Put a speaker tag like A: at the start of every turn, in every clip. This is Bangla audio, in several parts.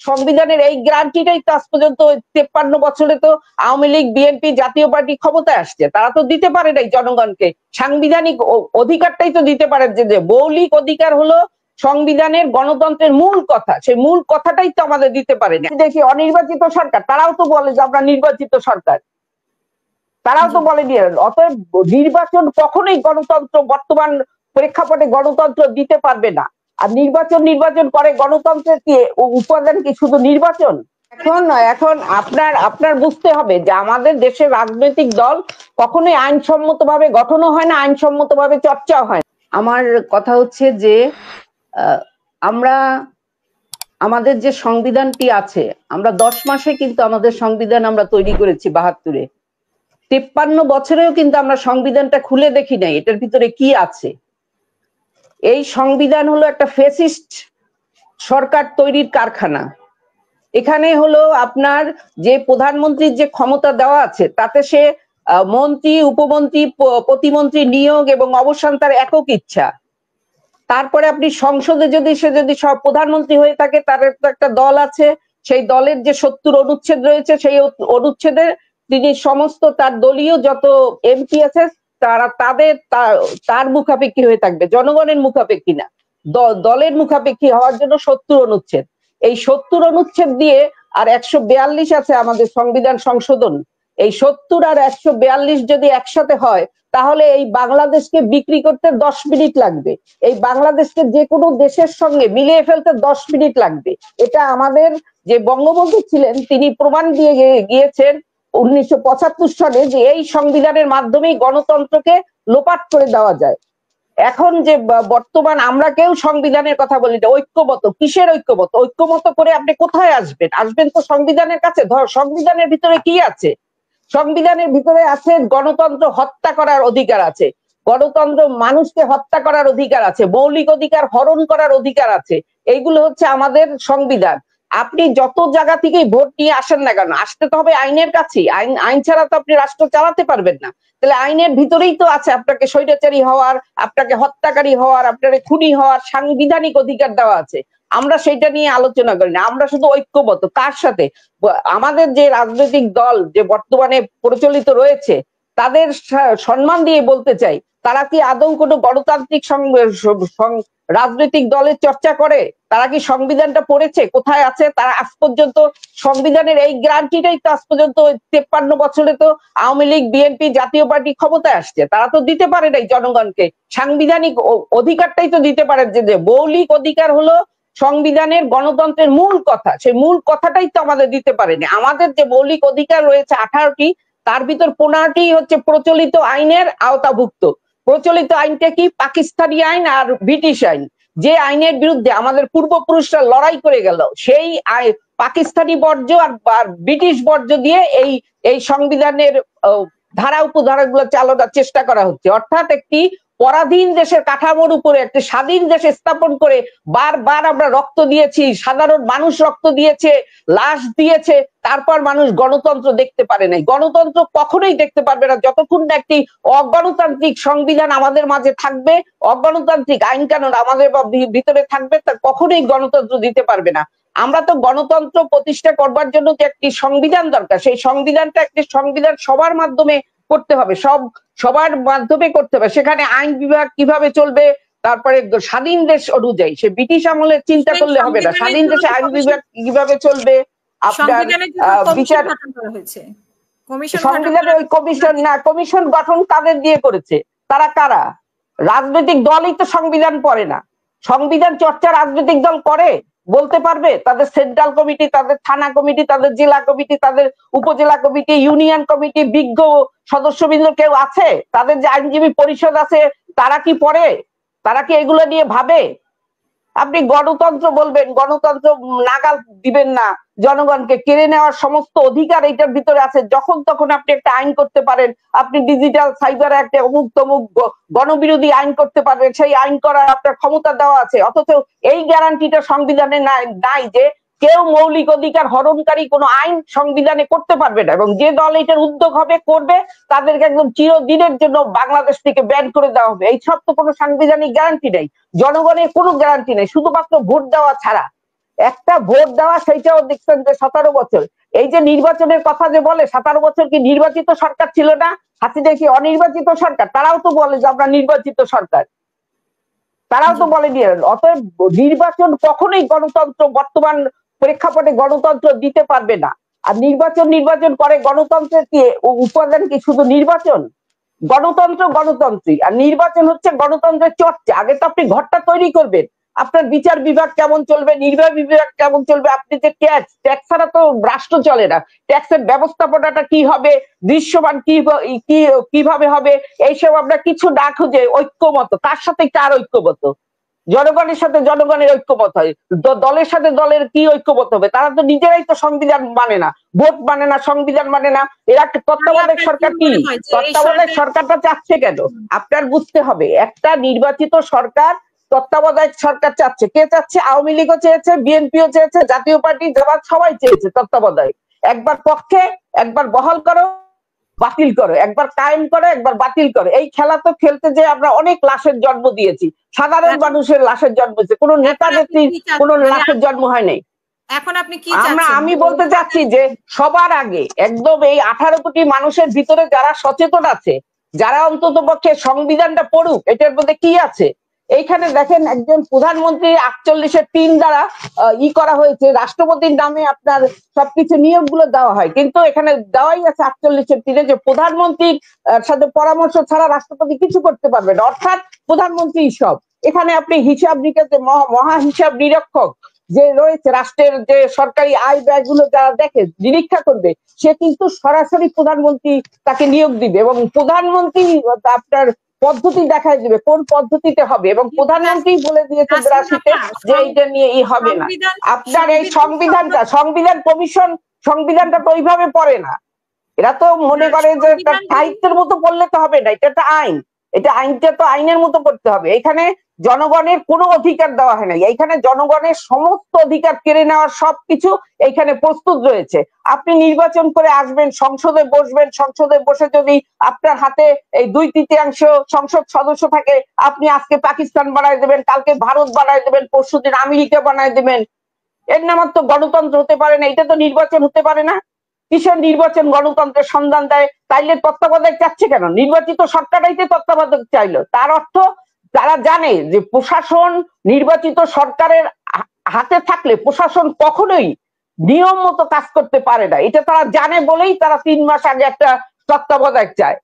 A: সংবিধানের এই গ্যারান্টিটাই তো আজ পর্যন্ত 53 বছরে তো আওয়ামী লীগ, বিএনপি, জাতীয় পার্টি ক্ষমতায় আসছে, তারা তো দিতে পারে নাই জনগণকে। সাংবিধানিক অধিকারটাই তো দিতে পারে, যে মৌলিক অধিকার হলো সংবিধানের গণতন্ত্রের মূল কথা, সেই মূল কথাটাই তো আমাদের দিতে পারে না। দেখি অনির্বাচিত সরকার, তারাও তো বলে যে আমরা নির্বাচিত সরকার, তারাও তো বলে দিয়ে। অতএব নির্বাচন কখনোই গণতন্ত্র, বর্তমান প্রেক্ষাপটে গণতন্ত্র দিতে পারবে না। আর নির্বাচন করে গণতন্ত্রের কি উপাদান কি শুধু নির্বাচন? এখন আপনার বুঝতে হবে যে আমাদের দেশের রাজনৈতিক দল কখনোই আইনসম্মত ভাবে গঠনও হয় না, আইনসম্মত ভাবে চর্চাও হয় না। আমার কথা হচ্ছে যে আমরা আমাদের যে সংবিধানটি আছে, আমরা 10 মাসে কিন্তু আমাদের সংবিধান আমরা তৈরি করেছি 72-এ। 53 বছরেও কিন্তু আমরা সংবিধানটা খুলে দেখি নাই এটার ভিতরে কি আছে। এই সংবিধান হলো একটা ফ্যাসিস্ট সরকার তৈরির কারখানা। এখানে হলো আপনার যে প্রধানমন্ত্রীর যে ক্ষমতা দেওয়া আছে, তাতে সে মন্ত্রী, উপমন্ত্রী, প্রতিমন্ত্রী নিয়োগ এবং অবসান তার একক ইচ্ছা। তারপরে আপনি সংসদে সে যদি সব প্রধানমন্ত্রী হয়ে থাকে, তার একটা দল আছে, সেই দলের যে 70 অনুচ্ছেদ রয়েছে, সেই অনুচ্ছেদে তিনি সমস্ত তার দলীয় যত এমপি আছে তারা তার মুখাপেক্ষী হয়ে থাকবে, জনগণের মুখাপেক্ষী না, দলের মুখাপেক্ষী হওয়ার জন্য 70 অনুচ্ছেদ। এই 70 অনুচ্ছেদ দিয়ে আর 142 আছে আমাদের সংবিধান সংশোধন, এই 70 আর 142 যদি একসাথে হয় তাহলে এই বাংলাদেশকে বিক্রি করতে 10 মিনিট লাগবে, এই বাংলাদেশকে যে কোনো দেশের সঙ্গে মিলিয়ে ফেলতে 10 মিনিট লাগবে। এটা আমাদের যে বঙ্গবন্ধু ছিলেন তিনি প্রমাণ দিয়ে গিয়েছেন 1975 সালে যে এই সংবিধানের মাধ্যমেই গণতন্ত্রকে লোপাট করে দেওয়া যায়। এখন যে বর্তমান আমরা কেউ সংবিধানের কথা বলি না, ঐক্যমত কিসের ঐক্যমত? ঐক্যমত করে আপনি কোথায় আসবেন তো সংবিধানের কাছে। সংবিধানের ভিতরে কি আছে? সংবিধানের ভিতরে আছে গণতন্ত্র হত্যা করার অধিকার আছে, গণতন্ত্র মানুষকে হত্যা করার অধিকার আছে, মৌলিক অধিকার হরণ করার অধিকার আছে। এইগুলো হচ্ছে আমাদের সংবিধান। আপনি যত জায়গা থেকেই ভোট নিয়ে আসেন না কেন, আসতে তো হবে আইনের কাছেই। আইন ছাড়া তো আপনি রাষ্ট্র চালাতে পারবেন না। তাহলে আইনের ভিতরেই তো আছে আপনাকে স্বৈরাচারী হওয়ার, আপনাকে হত্যাকারী হওয়ার, আপনাকে খুনি হওয়ার সাংবিধানিক অধিকার দেওয়া আছে। আমরা সেটা নিয়ে আলোচনা করি না, আমরা শুধু ঐক্যবদ্ধ। কার সাথে? আমাদের যে রাজনৈতিক দল যে বর্তমানে প্রচলিত রয়েছে তাদের সম্মান দিয়ে বলতে চাই, তারা কি আদৌ কোনো গণতান্ত্রিক রাজনৈতিক দলের চর্চা করে? তারা কি সংবিধানটা পড়েছে? কোথায় আছে তারা? আজ পর্যন্ত সংবিধানের এই গ্যারান্টিটাই তো আজ পর্যন্ত 53 বছরে তো আওয়ামী লীগ, বিএনপি, জাতীয় পার্টি ক্ষমতায় আসছে, তারা তো দিতে পারে নাই জনগণকে। সাংবিধানিক অধিকারটাই তো দিতে পারে, যে মৌলিক অধিকার হলো সংবিধানের গণতন্ত্রের মূল কথা, সেই মূল কথাটাই তো আমাদের দিতে পারেনি। আমাদের যে মৌলিক অধিকার রয়েছে 18টি, তার ভিতর 15টি হচ্ছে প্রচলিত আইনের আওতাভুক্ত। প্রচলিত আইনটা কি? পাকিস্তানি আইন আর ব্রিটিশ আইন। যে আইনের বিরুদ্ধে আমাদের পূর্বপুরুষরা লড়াই করে গেল, সেই পাকিস্তানি বর্জ্য আর ব্রিটিশ বর্জ্য দিয়ে এই সংবিধানের ধারা উপধারাগুলো চালানোর চেষ্টা করা হচ্ছে। অর্থাৎ একটি পরাধীন দেশের কাঠামোর উপরে একটি স্বাধীন দেশ স্থাপন করে বারবার আমরা রক্ত দিয়েছি, সাধারণ মানুষ রক্ত দিয়েছে, লাশ দিয়েছে, তারপর মানুষ গণতন্ত্র দেখতে পারে নাই। গণতন্ত্র কখনোই দেখতে পারবে না যতক্ষণ না একটি অগণতান্ত্রিক সংবিধান আমাদের মাঝে থাকবে, অগণতান্ত্রিক আইন কানুন আমাদের ভিতরে থাকবে, তা কখনোই গণতন্ত্র দিতে পারবে না। আমরা তো গণতন্ত্র প্রতিষ্ঠা করবার জন্য যে একটি সংবিধান দরকার, সেই সংবিধানটা একটি সংবিধান সবার মাধ্যমে করতে হবে, সবার মাধ্যমে করতে হবে। সেখানে আইন বিভাগ কিভাবে চলবে, তারপরে স্বাধীন দেশ অনুযায়ী, সে ব্রিটিশ আমলের চিন্তা করলে হবে না, স্বাধীন দেশে আইন বিভাগ কিভাবে চলবে, আপনার বিচার সংবিধানে ওই কমিশন না, কমিশন গঠন কাদের দিয়ে করেছে? তারা কারা? রাজনৈতিক দলই তো সংবিধান পড়ে না। সংবিধান চর্চা রাজনৈতিক দল করে? বলতে পারবে? তাদের সেন্ট্রাল কমিটি, তাদের থানা কমিটি, তাদের জেলা কমিটি, তাদের উপজেলা কমিটি, ইউনিয়ন কমিটি, বিজ্ঞ সদস্যবৃন্দ কেউ আছে? তাদের যে আইনজীবী পরিষদ আছে তারা কি পড়ে? তারা কি এগুলো নিয়ে ভাবে? আপনি গণতন্ত্র বলবেন, গণতন্ত্র নাগাল দিবেন না, জনগণকে কেড়ে নেওয়ার সমস্ত অধিকার এটার ভিতরে আছে। যখন তখন আপনি একটা আইন করতে পারেন, আপনি ডিজিটাল সাইবার একটা অমুক তমুক গণবিরোধী আইন করতে পারবেন, সেই আইন করার আপনার ক্ষমতা দেওয়া আছে। অথচ এই গ্যারান্টিটা সংবিধানে নাই যে কেউ মৌলিক অধিকার হরণকারী কোনো আইন সংবিধানে করতে পারবে না, এবং যে দল এটার উদ্যোগ হবে করবে তাদেরকে একদম চিরদিনের জন্য বাংলাদেশ থেকে ব্যান করে দেওয়া হবে। এই সব তো কোনো সাংবিধানিক গ্যারান্টি নেই, জনগণের কোনো গ্যারান্টি নেই, শুধুমাত্র ভোট দেওয়া ছাড়া। একটা ভোট দেওয়া, সেইটাও দেখছেন যে 17 বছর। এই যে নির্বাচনের কথা যে বলে 17 বছর কি নির্বাচিত সরকার ছিল না? হাসিনা কি অনির্বাচিত সরকার? তারাও তো বলে যে আমরা নির্বাচিত সরকার, তারাও তো বলে দিয়ে। অতএব নির্বাচন কখনোই গণতন্ত্র বর্তমান প্রেক্ষাপটে গণতন্ত্র দিতে পারবে না। আর নির্বাচন করে গণতন্ত্রের কি উপাদান কি শুধু নির্বাচন? গণতন্ত্র গণতন্ত্রী, আর নির্বাচন হচ্ছে গণতন্ত্রের চর্চা। আগে তো আপনি ঘরটা তৈরি করবেন, আপনার বিচার বিভাগ কেমন চলবে, নির্বাহী বিভাগ কেমন চলবে, আপনি যে ট্যাক্স ছাড়া তো রাষ্ট্র চলে না, ট্যাক্সের ব্যবস্থাপনাটা কি হবে, দৃশ্যমান কিভাবে হবে, এইসব আমরা কিছু না খুঁজে ঐক্যমত, কার সাথে কার ঐক্যমত, জনগণের সাথে জনগণের ঐক্যমত হয়, দলের সাথে দলের কি ঐক্যমত হবে? তারা তো নিজেরাই তো সংবিধান মানে না, ভোট মানে না, সংবিধান মানে না। এরা একটা তত্ত্বাবধায়ক সরকার। কি তত্ত্বাবধায়ক সরকারটা চাচ্ছে কেন? আপনার বুঝতে হবে, একটা নির্বাচিত সরকার তত্ত্বাবধায়ক সরকার চাচ্ছে। কে চাচ্ছে? আওয়ামী লীগও চেয়েছে, বিএনপিও চেয়েছে, জাতীয় পার্টি, জামাত সবাই চেয়েছে তত্ত্বাবধায়ক। একবার পক্ষে, একবার বহাল করো, বাতিল করো, একবার কায়েম করো, একবার বাতিল করো। এই খেলা তো খেলতে যে আমরা অনেক লাশের জন্ম দিয়েছি, সাধারণ মানুষের লাশের জন্ম দিয়েছে, কোনো নেতা নেত্রীর কোনো লাশের জন্ম হয় নাই।
B: এখন আপনি কি
A: আমি বলতে চাচ্ছি যে সবার আগে একদম এই 18 কোটি মানুষের ভিতরে যারা সচেতন আছে, যারা অন্তত পক্ষে সংবিধানটা পড়ুক, এটার মধ্যে কি আছে। এইখানে দেখেন একজন প্রধানমন্ত্রী 48-এর 3 দ্বারা করা হয়েছে, রাষ্ট্রপতির নামে আপনার সবকিছু নিয়োগগুলো দেওয়া হয়, কিন্তু এখানে দেওয়াই আছে 48-এর 3-এ যে প্রধানমন্ত্রীর সাথে পরামর্শ ছাড়া রাষ্ট্রপতি কিছু করতে পারবে না, অর্থাৎ প্রধানমন্ত্রী সব। এখানে আপনি হিসাব নিকাশে মহা হিসাব নিরীক্ষক যে রয়েছে, রাষ্ট্রের যে সরকারি আয় ব্যয়গুলো যারা দেখে নিরীক্ষা করবে, সে কিন্তু সরাসরি প্রধানমন্ত্রী তাকে নিয়োগ দিবে, এবং প্রধানমন্ত্রী আপনার পদ্ধতি দেখায় দিবে কোন পদ্ধতিতে হবে, এবং প্রধানমন্ত্রী বলে দিয়েছে 82-তে যে এইটা নিয়ে হবে না। আপনার এই সংবিধান কমিশন, সংবিধানটা তো ওইভাবে পড়ে না। এরা তো মনে করে যে সাহিত্যের মতো পড়লে তো হবে না, এটা একটা আইন, এটা আইনটা তো আইনের মতো পড়তে হবে। এখানে জনগণের কোনো অধিকার দেওয়া হয় না, এইখানে জনগণের সমস্ত অধিকার কেড়ে নেওয়ার সবকিছু এইখানে প্রস্তুত রয়েছে। আপনি নির্বাচন করে আসবেন, সংসদে বসবেন, সংসদে বসে যদি আপনার হাতে এই 2/3 সংসদ সদস্য থাকে, আপনি আজকে পাকিস্তান বানায় দেবেন, কালকে ভারত বানায় দেবেন, পরশুদিন আমেরিকা বানায় দেবেন। এর নাম তো গণতন্ত্র হতে পারে না, এটা তো নির্বাচন হতে পারে না। কিসের নির্বাচন গণতন্ত্রের সন্ধান দেয়? তাইলে তত্ত্বাবধায়ক চাচ্ছে কেন? নির্বাচিত সরকারটাই তো তত্ত্বাবধায়ক চাইলো। তার অর্থ তারা জানে যে প্রশাসন নির্বাচিত সরকারের হাতে থাকলে প্রশাসন কখনোই নিয়ম মতো কাজ করতে পারে না, এটা তারা জানে বলেই তারা 3 মাস আগে একটা তত্ত্বাবধায়ক চায়।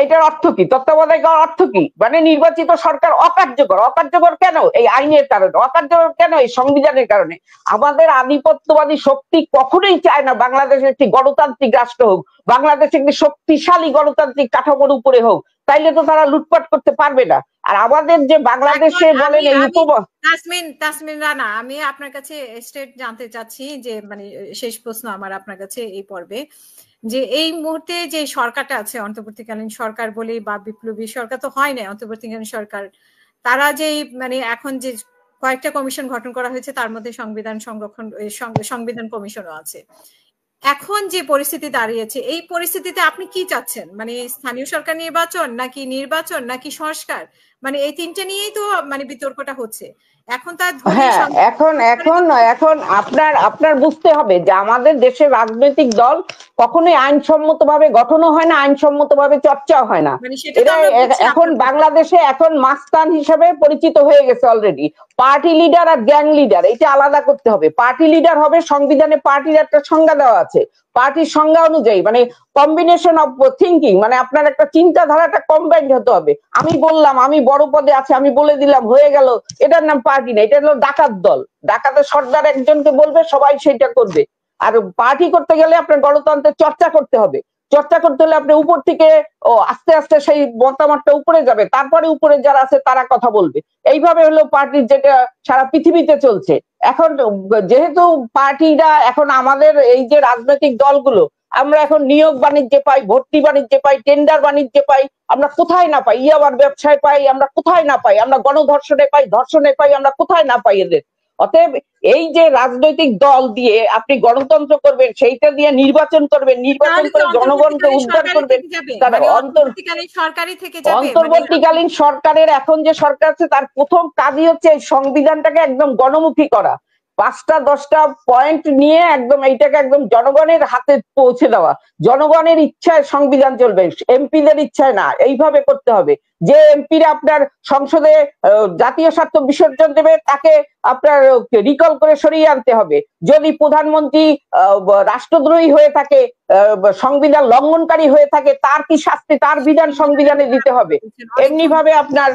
A: এটার অর্থ কি? তত্ত্বাবধায়কের অর্থ কি? মানে নির্বাচিত সরকার অকার্যকর। অকার্যকর কেন? এই আইনের কারণে। অকার্যকর কেন? এই সংবিধানের কারণে। আমাদের আধিপত্যবাদী শক্তি কখনোই চায় না বাংলাদেশ একটি গণতান্ত্রিক রাষ্ট্র হোক, বাংলাদেশ একটি শক্তিশালী গণতান্ত্রিক কাঠামোর উপরে হোক, তাইলে তো তারা লুটপাট করতে পারবে না। আর আমাদের যে বাংলাদেশে বলেন এই
B: তাসমিন রানা, আমি আপনার কাছে স্টেট জানতে চাচ্ছি যে মানে শেষ প্রশ্ন আমার আপনার কাছে এই পর্বে, যে এই মুহূর্তে যে সরকারটা আছে অন্তর্বর্তীকালীন সরকার বলে বা বিপ্লবী সরকার তো হয় না, অন্তর্বর্তীকালীন সরকার, তারা যে মানে এখন যে কয়েকটা কমিশন গঠন করা হয়েছে তার মধ্যে সংবিধান কমিশনও আছে। এখন যে পরিস্থিতি দাঁড়িয়েছে, এই পরিস্থিতিতে আপনি কি চাচ্ছেন? মানে স্থানীয় সরকার নির্বাচন নাকি সংস্কার, মানে এই তিনটে নিয়েই তো মানে বিতর্কটা হচ্ছে এখন। তার
A: এখন আপনার বুঝতে হবে যে আমাদের দেশের রাজনৈতিক দল কখনোই আইনসম্মত ভাবে গঠনও হয় না, আইনসম্মত ভাবে চর্চাও হয় না। এটা এখন বাংলাদেশে এখন মাস্তান হিসেবে পরিচিত হয়ে গেছে অলরেডি। পার্টি লিডার আর গ্যাং লিডার এটা আলাদা করতে হবে। পার্টি লিডার হবে, সংবিধানে পার্টির একটা সংজ্ঞা দেওয়া আছে, পার্টির সংজ্ঞা অনুযায়ী মানে কম্বিনেশন অফ থিঙ্কিং, মানে আপনার একটা চিন্তাধারাটা কম্বাইন্ড হতে হবে। আমি বললাম আমি বড় পদে আছি, আমি বলে দিলাম হয়ে গেল, এটার নাম পার্টি না, এটা হলো ডাকাত দল। ডাকাতের সর্দার একজনকে বলবে, সবাই সেটা করবে। আর পার্টি করতে গেলে আপনার গণতন্ত্রের চর্চা করতে হবে। চর্চা করতে হলে আপনি উপর থেকে আস্তে আস্তে সেই মতামতটা উপরে যাবে, তারপরে উপরে যারা আছে তারা কথা বলবে। এইভাবে হলো পার্টির যেটা সারা পৃথিবীতে চলছে। এখন যেহেতু পার্টিরা এখন আমাদের এই যে রাজনৈতিক দলগুলো, আমরা এখন নিয়োগ বাণিজ্যে পাই, ভর্তি বাণিজ্যে পাই, টেন্ডার বাণিজ্যে পাই, আমরা কোথায় না পাই, ইয়াবার ব্যবসায় পাই, আমরা কোথায় না পাই, আমরা গণধর্ষণে পাই, ধর্ষণে পাই, আমরা কোথায় না পাই এদের। অতএব এই যে রাজনৈতিক দল দিয়ে আপনি গণতন্ত্র করবেন, সেইটা দিয়ে নির্বাচন করবেন, নির্বাচন করে জনগণকে উদ্ধার করবেন, তার অন্তর্বর্তীকালীন সরকারের এখন যে সরকার আছে তার প্রথম কাজই হচ্ছে এই সংবিধানটাকে একদম গণমুখী করা। 5টা 10টা পয়েন্ট নিয়ে একদম এইটাকে একদম জনগণের হাতে পৌঁছে দেওয়া, জনগণের ইচ্ছায় সংবিধান চলবে, এমপিদের ইচ্ছায় না, এইভাবে করতে হবে। যে এমপিরা আপনার সংসদে জাতীয় স্বার্থ বিসর্জন দেবে তাকে আপনার রিকল করে সরিয়ে আনতে হবে। যদি প্রধানমন্ত্রী রাষ্ট্রদ্রোহী হয়ে থাকে, সংবিধান লঙ্ঘনকারী হয়ে থাকে, তার কি শাস্তি, তার বিধান সংবিধানে দিতে হবে। এমনি ভাবে আপনার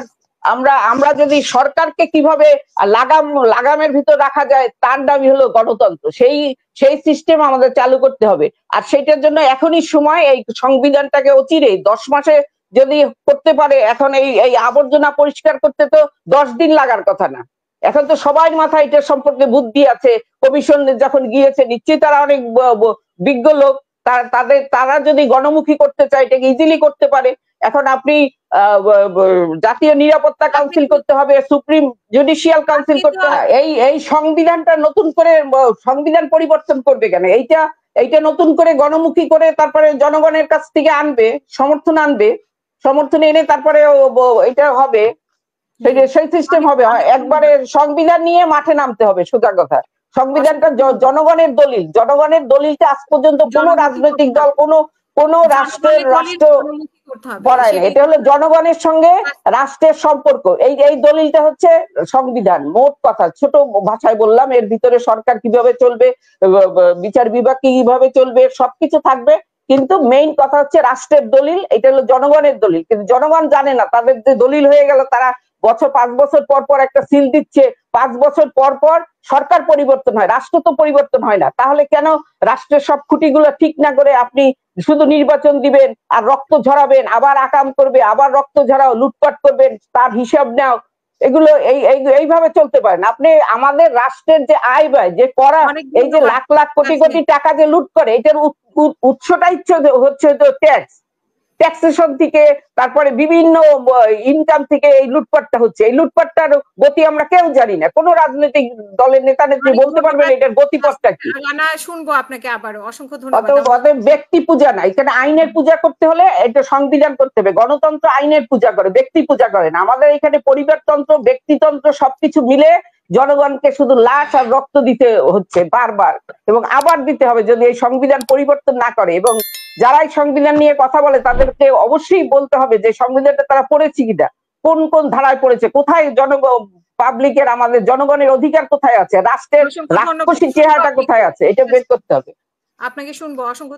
A: আমরা যদি সরকারকে কিভাবে লাগামের ভিতর রাখা যায় তার নামই হলো গণতন্ত্র। সেই সিস্টেম আমাদের চালু করতে হবে। আর সেটার জন্য এখনই সময়, এই সংবিধানটাকে অচিরেই 10 মাসে যদি করতে পারে, এখন এই আবর্জনা পরিষ্কার করতে তো 10 দিন লাগার কথা না। এখন তো সবার মাথায় এটা সম্পর্কে বুদ্ধি আছে, কমিশন যখন গিয়েছে নিশ্চয়ই তারা অনেক বিজ্ঞ লোক, তারা যদি গণমুখী করতে চায় এটাকে ইজিলি করতে পারে। এখন আপনি জাতীয় নিরাপত্তা কাউন্সিল করতে হবে, সুপ্রিম জুডিশিয়াল কাউন্সিল করতে হবে। এই সংবিধানটা নতুন করে সংবিধান পরিবর্তন করবে কেন? এইটা নতুন করে গণমুখী করে তারপরে জনগণের কাছ থেকে সমর্থন এনে তারপরে এটা হবে, সেই সিস্টেম হবে। একবারে সংবিধান নিয়ে মাঠে নামতে হবে, সোজা কথা। সংবিধানটা জনগণের দলিলটা আজ পর্যন্ত কোনো রাজনৈতিক দল কোনো রাষ্ট্র করায় না। এটা হলো জনগণের সঙ্গে রাষ্ট্রের সম্পর্ক। এই দলিলটা হচ্ছে সংবিধান। মোট কথা ছোট ভাষায় বললাম, এর ভিতরে সরকার কিভাবে চলবে, বিচার বিভাগ কিভাবে চলবে, সবকিছু থাকবে, কিন্তু মেইন কথা হচ্ছে রাষ্ট্রের দলিল, এটা হলো জনগণের দলিল। কিন্তু জনগণ জানে না, তাদের যে দলিল হয়ে গেল, তারা 5 বছর পর একটা সিল দিচ্ছে, 5 বছর পর সরকার পরিবর্তন হয়, রাষ্ট্র তো পরিবর্তন হয় না। তাহলে কেন রাষ্ট্রের সব খুঁটিগুলো ঠিক না করে আপনি শুধু নির্বাচন দিবেন আর রক্ত ঝরাবেন, আবার আকাম করবে, আবার রক্ত ঝরাও, লুটপাট করবেন, তার হিসাব নাও, এগুলো এইভাবে চলতে পারে না। আপনি আমাদের রাষ্ট্রের যে আয় ব্যয় যে করা, এই যে লাখ লাখ কোটি কোটি টাকা যে লুট করে, এটার উৎসটাই হচ্ছে ট্যাক্সেশন থেকে, তারপরে বিভিন্ন ইনকাম থেকে এই লুটপাটটা হচ্ছে। এই লুটপাটটার গতি আমরা কেউ জানি না, কোন রাজনৈতিক দলের নেতা নেত্রী বলতে পারবেন এটার গতিপথটা কি।
B: শুনবো আপনাকে আবারও, অসংখ্য ধন্যবাদ।
A: অতএব ব্যক্তি পূজা না, এখানে আইনের পূজা করতে হলে এটা সংবিধান করতে হবে। গণতন্ত্র আইনের পূজা করে, ব্যক্তি পূজা করে না। আমাদের এখানে পরিবারতন্ত্র, ব্যক্তিতন্ত্র সবকিছু মিলে জনগণকে শুধু লাশ আর রক্ত দিতে হচ্ছে বারবার, এবং আবার দিতে হবে যদি এই সংবিধান পরিবর্তন না করে। এবং যারা এই সংবিধান নিয়ে কথা বলে তাদেরকে অবশ্যই বলতে হবে যে সংবিধানটা তারা পড়েছে কিনা, কোন কোন ধারায় পড়েছে, কোথায় পাবলিকের, আমাদের জনগণের অধিকার কোথায় আছে, রাষ্ট্রের রাক্ষসী চেহারাটা কোথায় আছে, এটা বের করতে হবে।
B: আপনাকে শুনবো। অসংখ্য